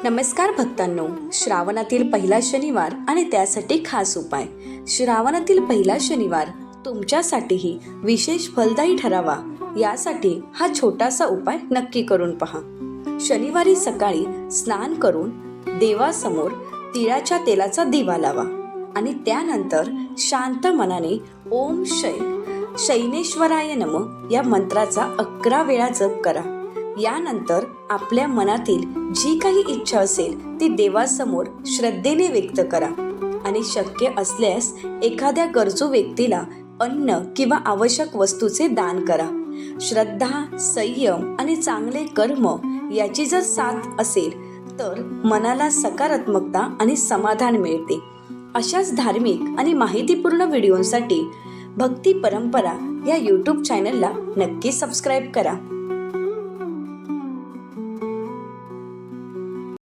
नमस्कार भक्तांनो, श्रावणातील पहिला शनिवार आणि त्यासाठी खास उपाय. श्रावणातील पहिला शनिवार तुमच्यासाठीही विशेष फलदायी ठरावा यासाठी हा छोटासा उपाय नक्की करून पहा. शनिवारी सकाळी स्नान करून देवासमोर तिळाच्या तेलाचा दिवा लावा आणि त्यानंतर शांत मनाने ओम शैनेश्वराय नमः या मंत्राचा 11 वेळा जप करा. यानंतर आपल्या मनातील जी काही इच्छा असेल ती देवासमोर श्रद्धेने व्यक्त करा आणि शक्य असल्यास एखाद्या गरजू व्यक्तीला अन्न किंवा आवश्यक वस्तूचे दान करा. श्रद्धा, संयम आणि चांगले कर्म याची जर साथ असेल तर मनाला सकारात्मकता आणि समाधान मिळते. अशाच धार्मिक आणि माहितीपूर्ण व्हिडिओसाठी भक्ती परंपरा या यूट्यूब चॅनलला नक्की सबस्क्राईब करा.